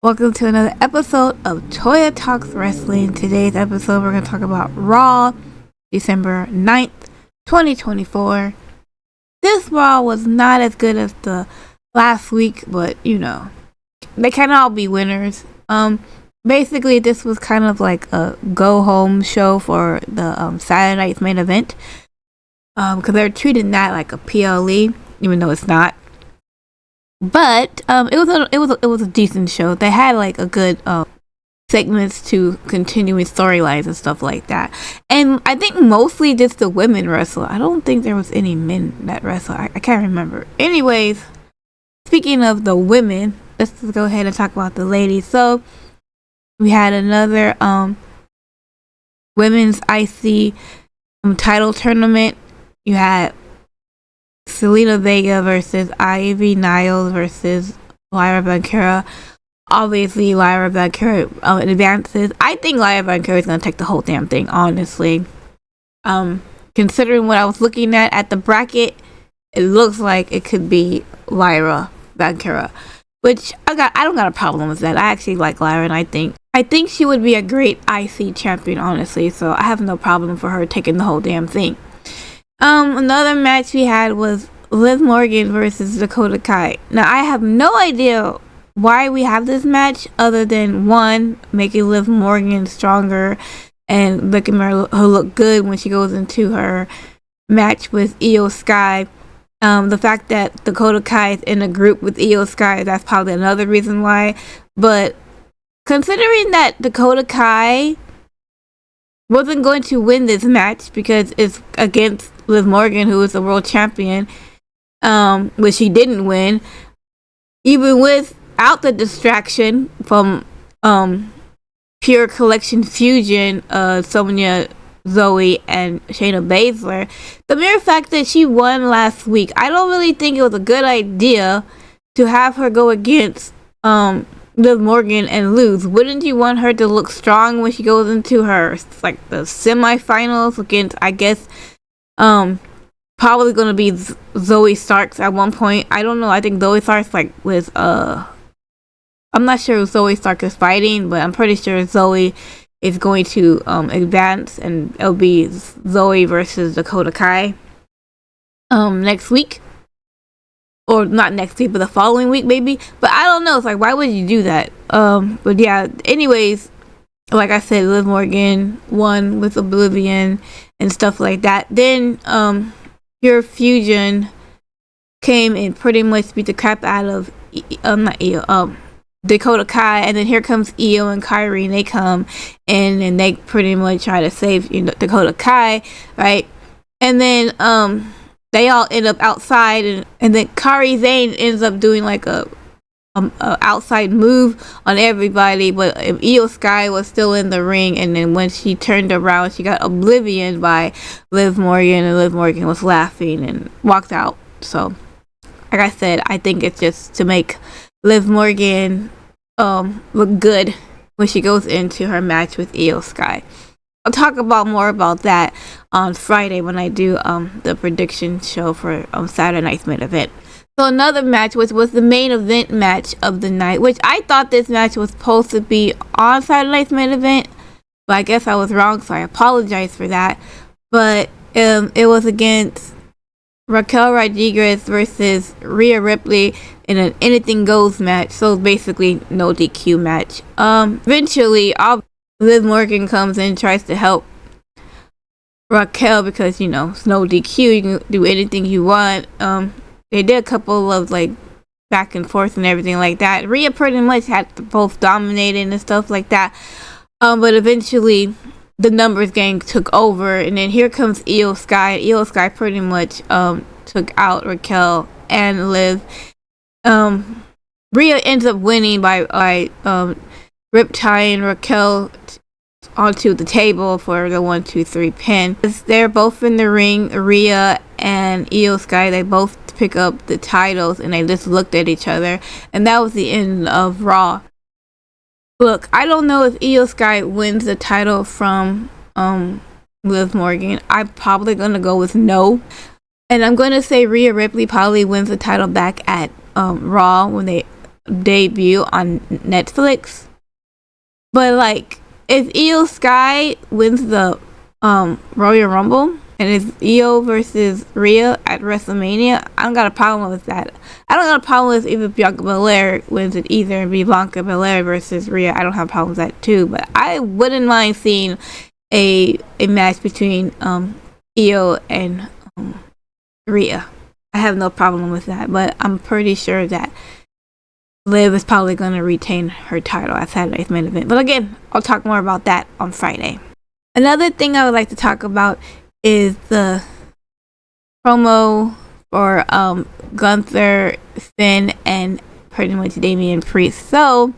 Welcome to another episode of Toya Talks Wrestling. Today's episode, we're going to talk about Raw, December 9th, 2024. This Raw was not as good as the last week, but they can't all be winners. Basically, this was kind of like a go-home show for the Saturday night's main event. Because they're treating that like a PLE, even though it's not. But it was a decent show. They had like a good segments to continuing storylines and stuff like that. And I think mostly just the women wrestle. I don't think there was any men that wrestle. I can't remember. Anyways, speaking of the women, let's just go ahead and talk about the ladies. So we had another women's IC title tournament. You had Selena Vega versus Ivy Niles versus Lyra Valkyria. Obviously, Lyra Valkyria advances. I think Lyra Valkyria is going to take the whole damn thing, honestly. Considering what I was looking at the bracket, it looks like it could be Lyra Valkyria, which I don't got a problem with that. I actually like Lyra, and I think she would be a great IC champion, honestly. So I have no problem for her taking the whole damn thing. Another match we had was Liv Morgan versus Dakota Kai. Now, I have no idea why we have this match other than, one, making Liv Morgan stronger and making her look good when she goes into her match with Io Sky. The fact that Dakota Kai is in a group with Io Sky, that's probably another reason why. But considering that Dakota Kai wasn't going to win this match because it's against Liv Morgan, who is the world champion, which she didn't win, even without the distraction from Pure Collection Fusion, Sonya, Zoe, and Shayna Baszler. The mere fact that she won last week, I don't really think it was a good idea to have her go against Liv Morgan and lose. Wouldn't you want her to look strong when she goes into her like the semifinals against, I guess, probably gonna be Zoe Starks at one point. I don't know. I think Zoe Starks with I'm not sure if Zoe Stark is fighting, but I'm pretty sure Zoe is going to advance, and it'll be Zoe versus Dakota Kai next week. Or not next week, but the following week, maybe. But I don't know. It's like, why would you do that? But yeah, anyways, like I said, Liv Morgan won with Oblivion and stuff like that. Then Pure Fusion came and pretty much beat the crap out of Dakota Kai. And then here comes Io and Kyrie, and they come and they pretty much try to save Dakota Kai, right? And then they all end up outside, and then Kairi Sane ends up doing like a outside move on everybody, but Io Sky was still in the ring, and then when she turned around, she got oblivioned by Liv Morgan, and Liv Morgan was laughing and walked out. So, like I said, I think it's just to make Liv Morgan look good when she goes into her match with Io Sky. I'll talk more about that on Friday when I do the prediction show for Saturday night's main event. So another match was the main event match of the night, which I thought this match was supposed to be on Saturday night's main event, but I guess I was wrong, so I apologize for that. But it was against Raquel Rodriguez versus Rhea Ripley in an anything goes match, so basically no DQ match. Eventually, Liv Morgan comes in and tries to help Raquel because, it's no DQ. You can do anything you want. They did a couple of, back and forth and everything like that. Rhea pretty much had to both dominating and stuff like that. But eventually, the numbers gang took over. And then here comes Io Sky. Io Sky pretty much took out Raquel and Liv. Rhea ends up winning by rip tying Raquel onto the table for the 1, 2, 3 pin. They're both in the ring. Rhea and Io Sky, they both pick up the titles, and they just looked at each other, and that was the end of Raw. Look, I don't know if Io Sky wins the title from Liv Morgan. I'm probably gonna go with no, and I'm gonna say Rhea Ripley probably wins the title back at Raw when they debut on Netflix. But like, if Io Sky wins the Royal Rumble and it's Io versus Rhea at WrestleMania, I don't got a problem with that. I don't got a problem with if Bianca Belair wins it either and be Bianca Belair versus Rhea. I don't have a problem with that too. But I wouldn't mind seeing a match between Io and Rhea. I have no problem with that. But I'm pretty sure that Liv is probably going to retain her title at Saturday's main event. But again, I'll talk more about that on Friday. Another thing I would like to talk about is the promo for Gunther, Finn, and pretty much Damian Priest. So,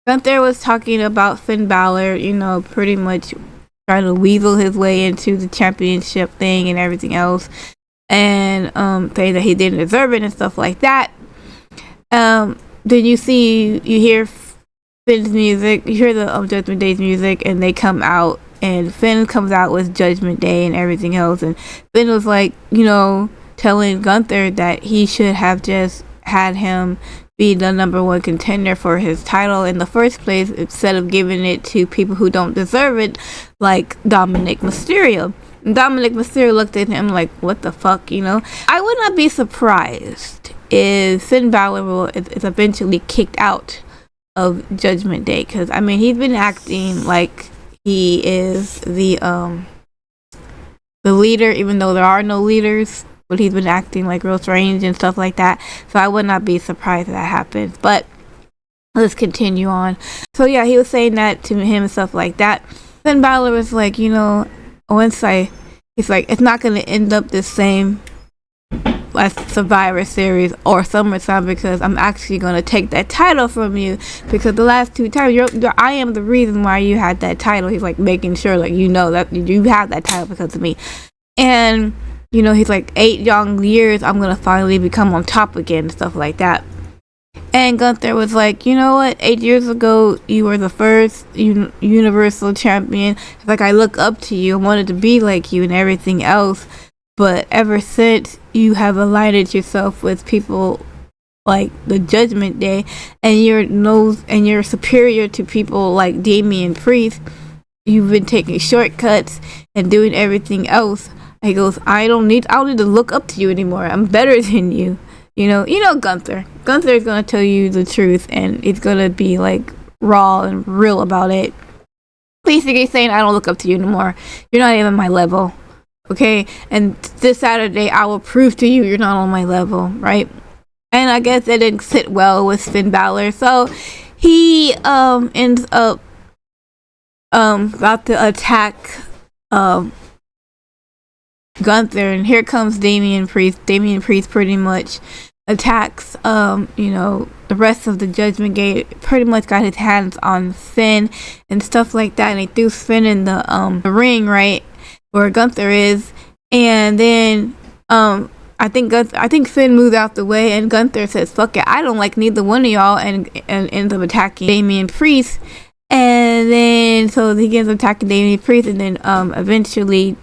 Gunther was talking about Finn Balor, you know, pretty much trying to weasel his way into the championship thing and everything else. And saying that he didn't deserve it and stuff like that. Then you hear Finn's music, you hear the Judgment Day's music, and they come out, and Finn comes out with Judgment Day and everything else, and Finn was like, you know, telling Gunther that he should have just had him be the number one contender for his title in the first place, instead of giving it to people who don't deserve it, like Dominic Mysterio. And Dominic Mysterio looked at him like, what the fuck, you know? I would not be surprised if Finn Balor is eventually kicked out of Judgment Day, because I mean, he's been acting like he is the leader, even though there are no leaders. But he's been acting like real strange and stuff like that. So I would not be surprised if that happens. But let's continue on. So yeah, he was saying that to him and stuff like that. Finn Balor was like, you know, he's like, it's not going to end up the same as Survivor Series or SummerSlam, because I'm actually going to take that title from you, because the last two times I am the reason why you had that title. He's like making sure, like, you know, that you have that title because of me. And you know, he's like, 8 young years, I'm going to finally become on top again, stuff like that. And Gunther was like, you know what, 8 years ago, you were the first Universal Champion. Like, I look up to you, I wanted to be like you and everything else. But ever since you have aligned yourself with people like the Judgment Day, and you're superior to people like Damian Priest, you've been taking shortcuts and doing everything else. He goes, I don't need to look up to you anymore. I'm better than you. You know Gunther. Gunther is gonna tell you the truth, and it's gonna be like raw and real about it. Basically saying, I don't look up to you anymore. You're not even my level. Okay? And this Saturday I will prove to you you're not on my level, right? And I guess it didn't sit well with Finn Balor. So he ends up got to attack Gunther, and here comes Damian Priest. Damian Priest pretty much attacks you know, the rest of the Judgment Gate, pretty much got his hands on Finn and stuff like that, and he threw Finn in the ring right where Gunther is. And then I think Finn moved out the way, and Gunther says, fuck it, I don't like neither one of y'all, and ends up attacking Damian Priest. And then so he ends up attacking Damian Priest, and then eventually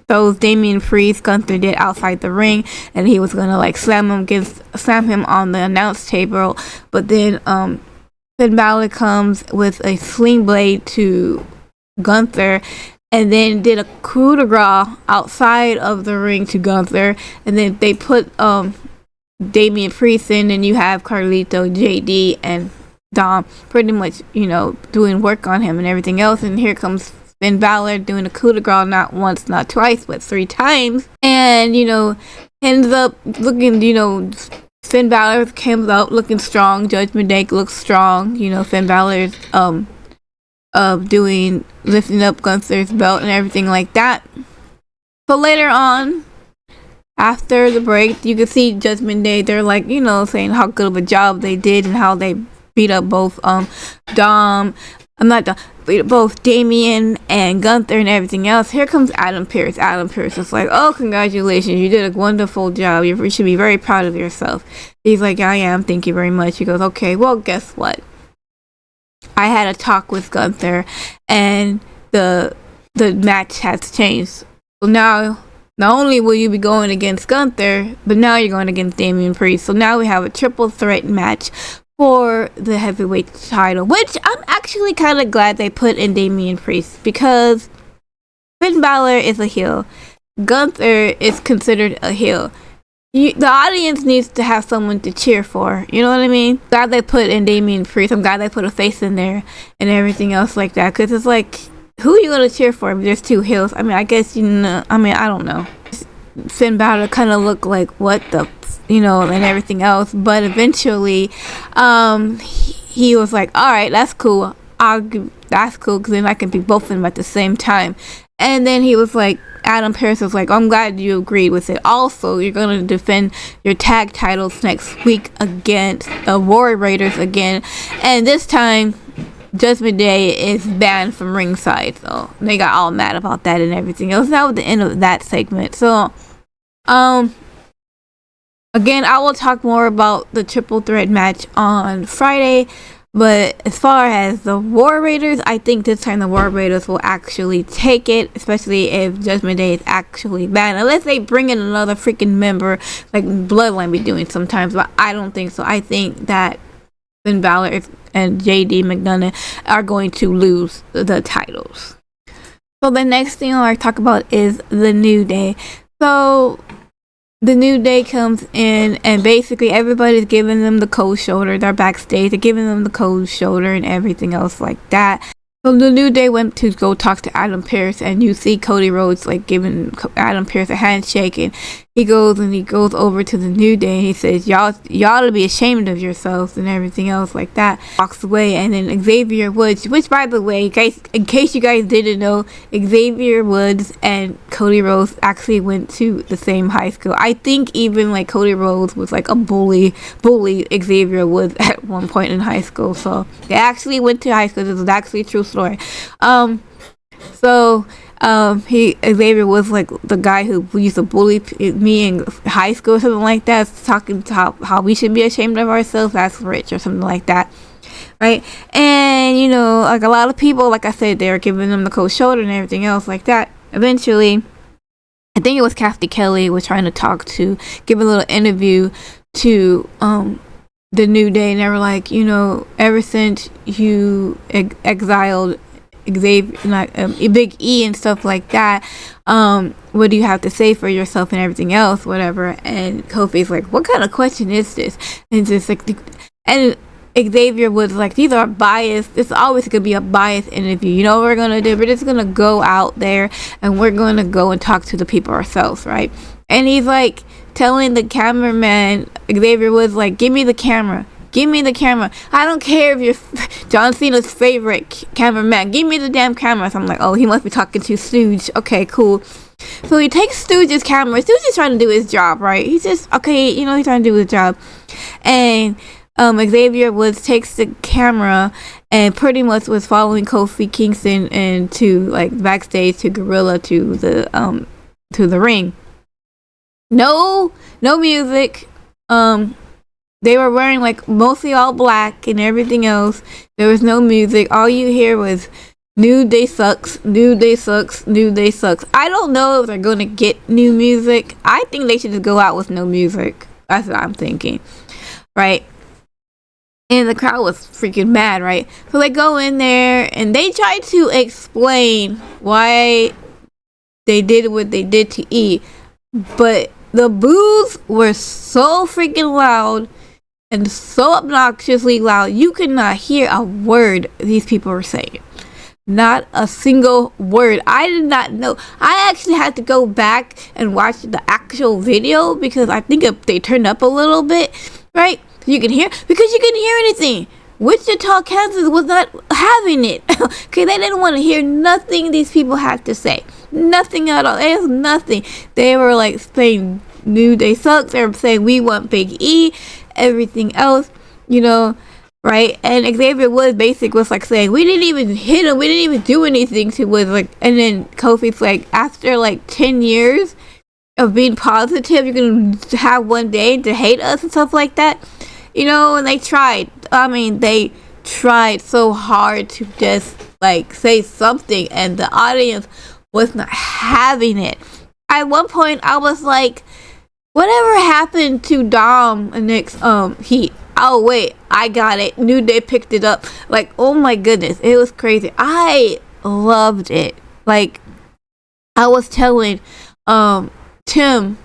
throws Damian Priest, Gunther did, outside the ring, and he was gonna like slam him on the announce table. But then Finn Balor comes with a sling blade to Gunther, and then did a coup de grace outside of the ring to Gunther, and then they put Damian Priest in, and you have Carlito, JD, and Dom pretty much, you know, doing work on him and everything else. And here comes Finn Balor doing a coup de grace, not once, not twice, but 3 times. And, you know, ends up looking, you know, Finn Balor comes out looking strong. Judgment Day looks strong. You know, Finn Balor's lifting up Gunther's belt and everything like that. So later on, after the break, you can see Judgment Day, they're like, you know, saying how good of a job they did and how they beat up both both Damian and Gunther and everything else. Here comes Adam Pearce. Adam Pearce is like, oh, congratulations, you did a wonderful job. You should be very proud of yourself. He's like, I am, thank you very much. He goes, okay, well, guess what? I had a talk with Gunther, and the match has changed. So now not only will you be going against Gunther, but now you're going against Damian Priest. So now we have a triple threat match for the heavyweight title, which I'm actually kind of glad they put in Damian Priest, because Finn Balor is a heel. Gunther is considered a heel. The audience needs to have someone to cheer for. You know what I mean? Glad they put in Damian Priest. I'm glad they put a face in there and everything else like that. Because it's like, who are you going to cheer for if there's two heels? I mean, I guess, I don't know. Finn Balor kind of looked like, what the, and everything else. But eventually, he was like, all right, that's cool. That's cool, because then I can be both of them at the same time. And then he was like, Adam Pearce was like, I'm glad you agreed with it. Also, you're going to defend your tag titles next week against the War Raiders again. And this time, Judgment Day is banned from ringside. So they got all mad about that and everything else. That was the end of that segment. So, again, I will talk more about the triple threat match on Friday. But as far as the War Raiders, I think this time the War Raiders will actually take it, especially if Judgment Day is actually banned. Unless they bring in another freaking member, like Bloodline be doing sometimes, but I don't think so. I think that Finn Balor and JD McDonough are going to lose the titles. So the next thing I talk about is the New Day. So the New Day comes in, and basically everybody's giving them the cold shoulder. They're backstage. They're giving them the cold shoulder and everything else like that. So the New Day went to go talk to Adam Pearce, and you see Cody Rhodes like giving Adam Pearce a handshake, and he goes over to the New Day and he says, y'all ought to be ashamed of yourselves and everything else like that. Walks away, and then Xavier Woods, which by the way, guys, in case you guys didn't know, Xavier Woods and Cody Rhodes actually went to the same high school. I think even like Cody Rhodes was like a bully Xavier Woods at one point in high school. So they actually went to high school. This is actually a true story. Xavier was like the guy who used to bully me in high school or something like that, talking to how we should be ashamed of ourselves. That's rich or something like that, right? And like a lot of people, like I said, they were giving them the cold shoulder and everything else like that. Eventually, I think it was Kathy Kelly was trying to give a little interview to the New Day, and they were like, ever since you exiled Xavier, Big E and stuff like that, what do you have to say for yourself and everything else, whatever. And Kofi's like, what kind of question is this? And just like, and Xavier was like, these are biased. It's always gonna be a biased interview. You know what we're gonna do? We're just gonna go out there and we're gonna go and talk to the people ourselves, right? And he's like telling the cameraman, Xavier was like, give me the camera. Give me the camera. I don't care if you're John Cena's favorite cameraman. Give me the damn camera. So I'm like, oh, he must be talking to Stooge. Okay, cool. So he takes Stooge's camera. Stooge is trying to do his job, right? He's just, okay, he's trying to do his job. And Xavier Woods takes the camera and pretty much was following Kofi Kingston and to like backstage to Gorilla to the ring. No music. They were wearing like mostly all black and everything else. There was no music. All you hear was New Day sucks, New Day sucks, New Day sucks. I don't know if they're gonna get new music. I think they should just go out with no music. That's what I'm thinking, right? And the crowd was freaking mad, right? So they go in there and they try to explain why they did what they did to E, but the boos were so freaking loud and so obnoxiously loud, you could not hear a word these people were saying. Not a single word. I did not know. I actually had to go back and watch the actual video because I think they turned up a little bit, right? You can hear, because you can hear anything. Wichita, Kansas was not having it. Okay, they didn't want to hear nothing these people had to say. Nothing at all. There's nothing. They were like saying New Day sucks. They were saying we want Big E. Everything else, right? And Xavier Woods basically was like saying we didn't even hit him. We didn't even do anything to Woods. Like, and then Kofi's like, after like 10 years of being positive, you're gonna have one day to hate us and stuff like that. And they tried. I mean, they tried so hard to just like say something, and the audience was not having it. at one point I was like, whatever happened to Dom and Nick's heat? Oh wait, I got it. New Day picked it up. Like, oh my goodness, it was crazy. I loved it. Like, I was telling Tim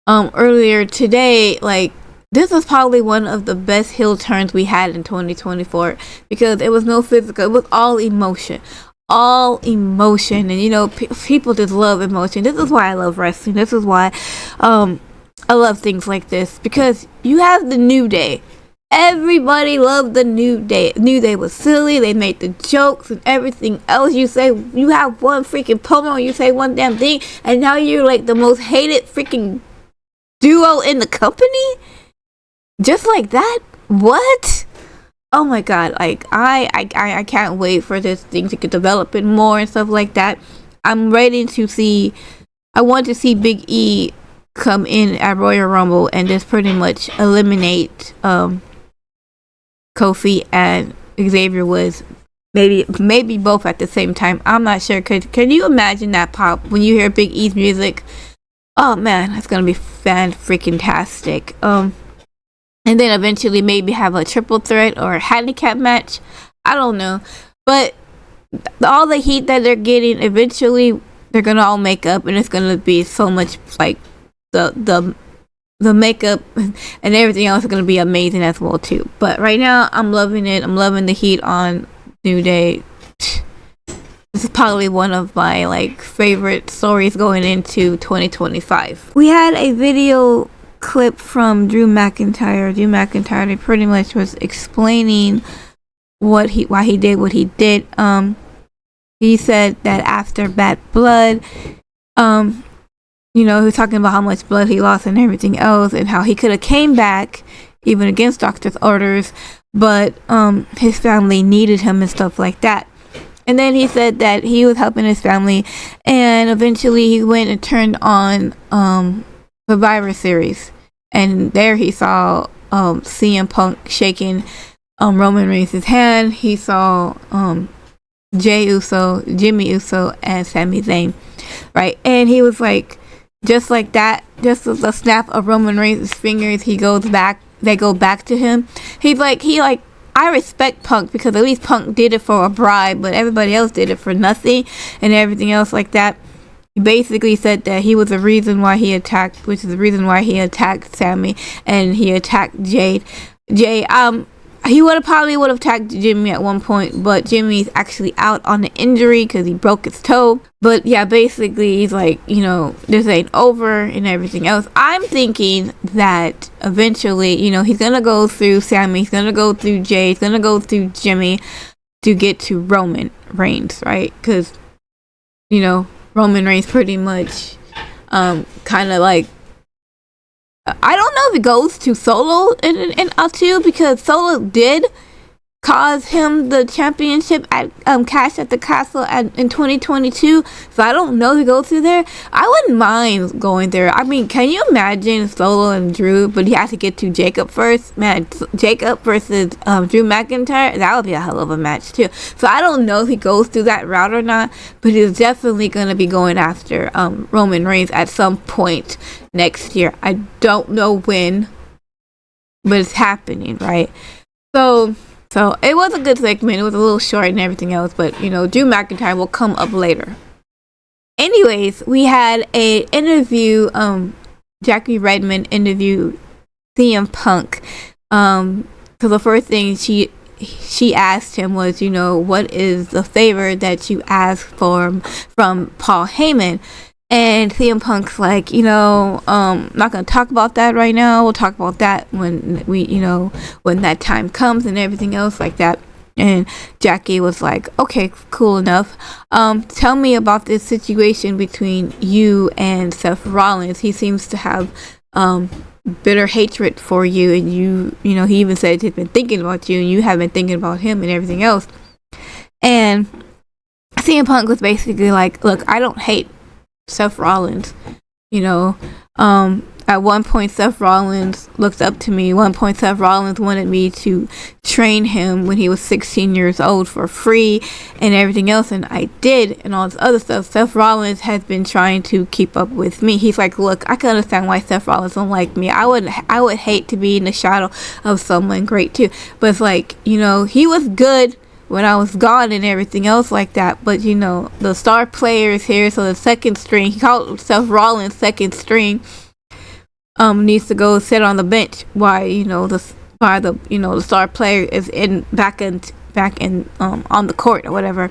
earlier today, like, this was probably one of the best heel turns we had in 2024 because it was no physical. It was all emotion. All emotion. And, you know, people just love emotion. This is why I love wrestling. This is why I love things like this. Because you have the New Day. Everybody loved the New Day. New Day was silly. They made the jokes and everything else. You say, you have one freaking promo, you say one damn thing, and now you're like the most hated freaking duo in the company? Just like that? What? Oh my god, like I can't wait for this thing to get developing more and stuff like that. I'm ready to see, I want to see Big E come in at Royal Rumble and just pretty much eliminate Kofi and Xavier Woods. Maybe both at the same time. I'm not sure. Can you imagine that pop when you hear Big E's music? Oh man, that's gonna be fan-freaking-tastic. And then eventually maybe have a triple threat or a handicap match. I don't know. But all the heat that they're getting, eventually they're gonna all make up, and it's gonna be so much like the makeup and everything else is gonna be amazing as well too. But right now I'm loving it. I'm loving the heat on New Day. This is probably one of my like favorite stories going into 2025. We had a video clip from Drew McIntyre. Drew McIntyre pretty much was explaining why he did what he did. He said that after Bad Blood, you know, he was talking about how much blood he lost and everything else, and how he could have came back even against doctor's orders, but his family needed him and stuff like that. And then he said that he was helping his family, and eventually he went and turned on Survivor Series, and there he saw CM Punk shaking Roman Reigns' hand. He saw Jey Uso, Jimmy Uso, and Sami Zayn, right? And he was like, just like that, just with a snap of Roman Reigns' fingers, he goes back. They go back to him. He I respect Punk because at least Punk did it for a bribe, but everybody else did it for nothing and everything else like that. He basically said that he was the reason why he attacked, which is the reason why he attacked Sammy and he attacked Jay. He probably would have attacked Jimmy at one point, but Jimmy's actually out on an injury because he broke his toe. But yeah, basically he's like, you know, this ain't over and everything else. I'm thinking that eventually, you know, he's gonna go through Sammy, he's gonna go through Jay, he's gonna go through Jimmy to get to Roman Reigns, right? Because, you know, Roman Reigns pretty much kind of like, I don't know if it goes to Solo in Atu, because Solo did cause him the championship at Cash at the Castle in 2022. So I don't know if it goes through there. I wouldn't mind going there. I mean, can you imagine Solo and Drew, but he has to get to Jacob first? Man, Jacob versus Drew McIntyre, that would be a hell of a match too. So I don't know if he goes through that route or not, but he's definitely going to be going after Roman Reigns at some point next year. I don't know when, but it's happening, right? So it was a good segment. It was a little short and everything else, but you know, Drew McIntyre will come up later. Anyways, we had a interview. Jackie Redmond interviewed CM Punk. So the first thing she asked him was, you know, what is the favor that you asked for from Paul Heyman? And CM Punk's like, you know, not gonna talk about that right now. We'll talk about that when when that time comes and everything else like that. And Jackie was like, okay, cool enough. Tell me about this situation between you and Seth Rollins. He seems to have bitter hatred for you, and you know, he even said he's been thinking about you, and you have been thinking about him and everything else. And CM Punk was basically like, look, I don't hate Seth Rollins. You know, at one point Seth Rollins looked up to me. One point Seth Rollins wanted me to train him when he was 16 years old for free and everything else, and I did, and all this other stuff. Seth Rollins has been trying to keep up with me. He's like, look, I can understand why Seth Rollins don't like me. I would hate to be in the shadow of someone great too. But it's like, you know, he was good when I was gone and everything else like that. But, you know, the star player is here, so the second string, he called Seth Rollins second string, needs to go sit on the bench while, you know, the star player is back in on the court or whatever.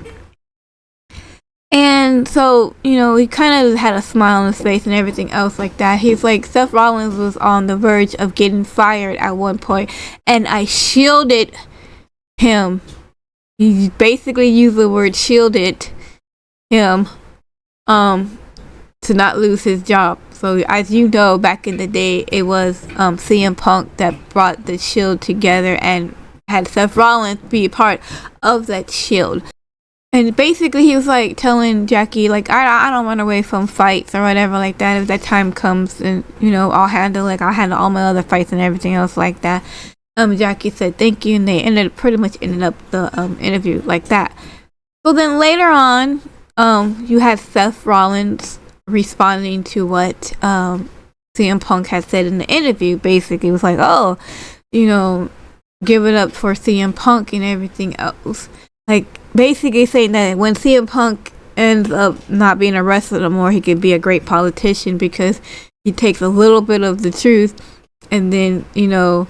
And so, you know, he kind of had a smile on his face and everything else like that. He's like, Seth Rollins was on the verge of getting fired at one point, and I shielded him. He basically used the word shielded him to not lose his job. So as you know, back in the day, it was CM Punk that brought the Shield together and had Seth Rollins be a part of that Shield. And basically he was like telling Jackie, like, I don't run away from fights or whatever like that. If that time comes, and, you know, I'll handle all my other fights and everything else like that. Jackie said thank you, and they pretty much ended up the interview like that. So then later on, you had Seth Rollins responding to what CM Punk had said in the interview. Basically, it was like, oh, you know, give it up for CM Punk and everything else. Like, basically saying that when CM Punk ends up not being a wrestler no more, he could be a great politician because he takes a little bit of the truth and then, you know,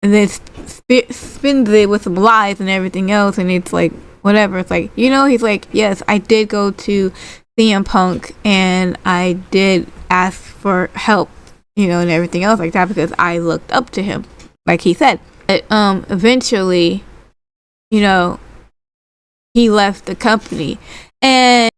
and then spins it with some lies and everything else, and it's like, whatever. It's like, you know, he's like, yes, I did go to CM Punk and I did ask for help, you know, and everything else like that because I looked up to him, like he said. But eventually, you know, he left the company, and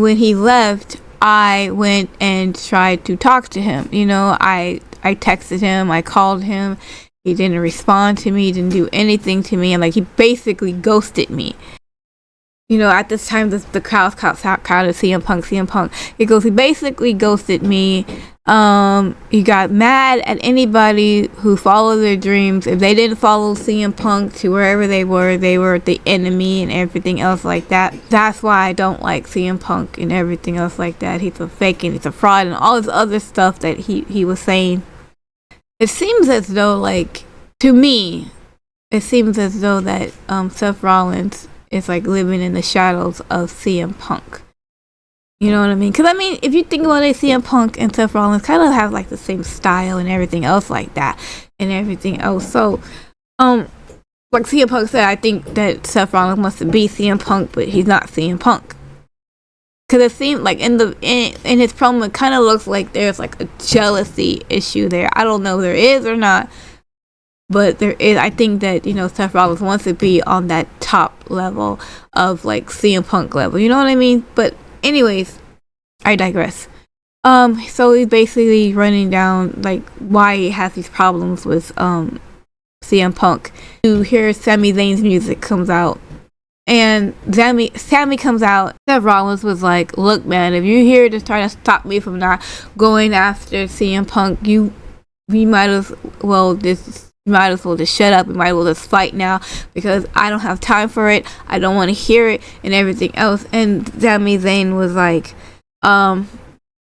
when he left, I went and tried to talk to him. You know, I texted him, I called him, he didn't respond to me, he didn't do anything to me, and like, he basically ghosted me. You know, at this time, the crowd crowded CM Punk. He basically ghosted me. He got mad at anybody who followed their dreams. If they didn't follow CM Punk to wherever they were the enemy and everything else like that. That's why I don't like CM Punk and everything else like that. He's a fake and he's a fraud and all this other stuff that he was saying. It seems as though, like, to me, it seems as though that Seth Rollins is like living in the shadows of CM Punk. You know what I mean? Because, I mean, if you think about it, CM Punk and Seth Rollins kind of have like the same style and everything else like that and everything else. So, like CM Punk said, I think that Seth Rollins wants to be CM Punk, but he's not CM Punk. Because it seemed like in his promo, it kind of looks like there's like a jealousy issue there. I don't know if there is or not, but there is. I think that, you know, Seth Rollins wants to be on that top level of like CM Punk level. You know what I mean? But anyways, I digress. So he's basically running down like why he has these problems with CM Punk. You hear Sami Zayn's music comes out. And Sami comes out. Seth Rollins was like, look, man, if you're here to try to stop me from not going after CM Punk, we might as well just shut up. We might as well just fight now because I don't have time for it. I don't want to hear it and everything else. And Sami Zayn was like,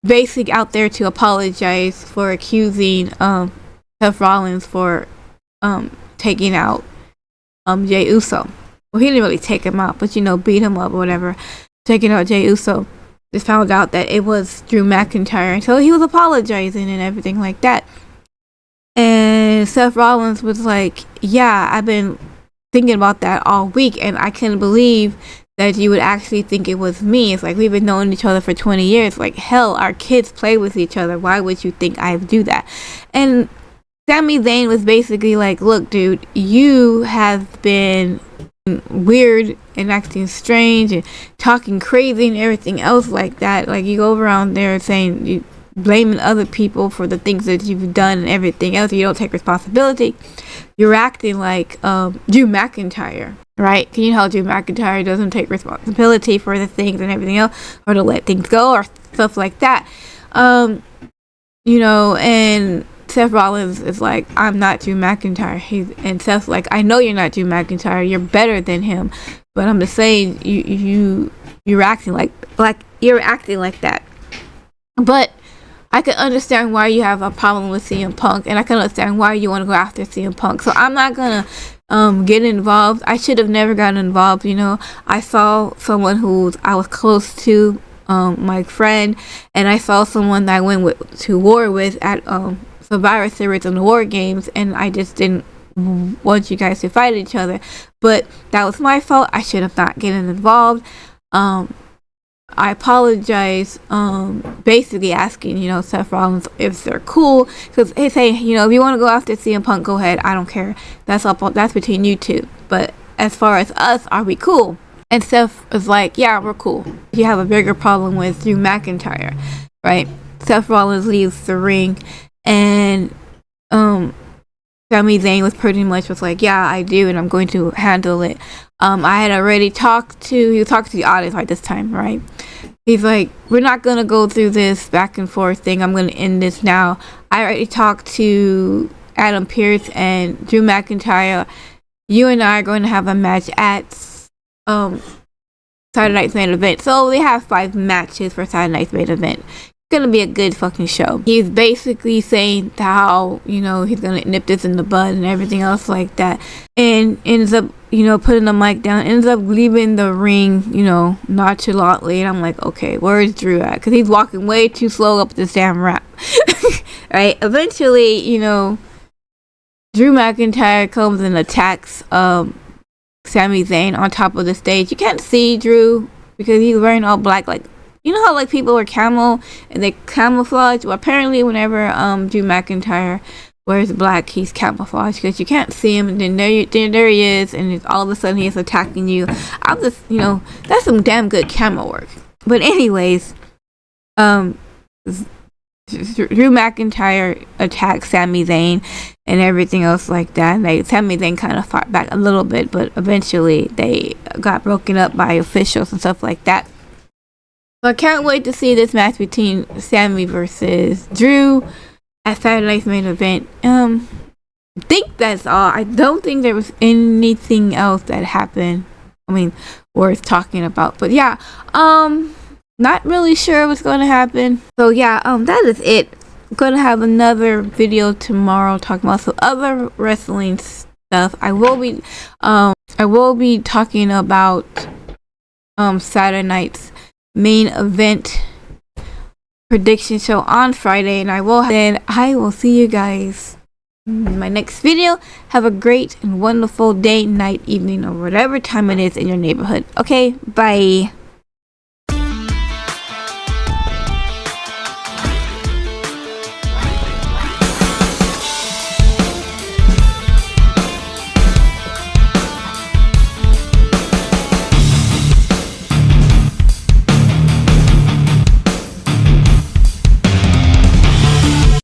basically out there to apologize for accusing Seth Rollins for taking out Jey Uso. Well, he didn't really take him out, but, you know, beat him up or whatever. Taking out Jey Uso. Just found out that it was Drew McIntyre. And so he was apologizing and everything like that. And Seth Rollins was like, yeah, I've been thinking about that all week, and I couldn't believe that you would actually think it was me. It's like, we've been knowing each other for 20 years. Like, hell, our kids play with each other. Why would you think I would do that? And Sami Zayn was basically like, look, dude, you have been weird and acting strange and talking crazy and everything else like that. Like, you go around there saying, you blaming other people for the things that you've done and everything else. You don't take responsibility. You're acting like Drew McIntyre, right? You know how Drew McIntyre doesn't take responsibility for the things and everything else, or to let things go, or stuff like that. You know, and Seth Rollins is like, I'm not Drew McIntyre. And Seth's like, I know you're not Drew McIntyre. You're better than him. But I'm just saying, you're acting like you're acting like that. But I can understand why you have a problem with CM Punk, and I can understand why you want to go after CM Punk. So I'm not gonna get involved. I should have never gotten involved. You know, I saw someone who I was close to, my friend, and I saw someone that I went to war with at Survivor Series and the War Games, and I just didn't want you guys to fight each other. But that was my fault. I should have not gotten involved. I apologize, basically asking, you know, Seth Rollins if they're cool, because they say, you know, if you want to go after CM Punk, go ahead, I don't care, that's between you two, but as far as us, are we cool? And Seth is like, yeah, we're cool. You have a bigger problem with Drew McIntyre, right? Seth Rollins leaves the ring, and Sami Zayn was like, yeah, I do, and I'm going to handle it. I had already he was talking to the audience like this time, right? He's like, we're not going to go through this back and forth thing. I'm going to end this now. I already talked to Adam Pearce and Drew McIntyre. You and I are going to have a match at Saturday Night's Main Event. So they have 5 matches for Saturday Night's Main Event. Gonna be a good fucking show. He's basically saying how, you know, he's gonna nip this in the bud and everything else like that, and ends up, you know, putting the mic down, ends up leaving the ring, you know, nonchalantly. And I'm like, okay, where's Drew at? Because he's walking way too slow up this damn ramp. Right, eventually, you know, Drew McIntyre comes and attacks Sami Zayn on top of the stage. You can't see Drew because he's wearing all black, like, you know how like people wear camo and they camouflage? Well, apparently whenever Drew McIntyre wears black, he's camouflaged because you can't see him, and then there he is, and all of a sudden he's attacking you. I'm just, you know, that's some damn good camo work. But anyways, Drew McIntyre attacked Sami Zayn and everything else like that. And Sami Zayn kind of fought back a little bit, but eventually they got broken up by officials and stuff like that. So I can't wait to see this match between Sami versus Drew at Saturday Night's Main Event. I think that's all. I don't think there was anything else that happened, I mean, worth talking about. But yeah, not really sure what's going to happen. So yeah, that is it. I'm going to have another video tomorrow talking about some other wrestling stuff. I will be talking about Saturday Night's Main Event prediction show on Friday, and I will see you guys in my next video. Have a great and wonderful day, night, evening, or whatever time it is in your neighborhood. Okay, bye.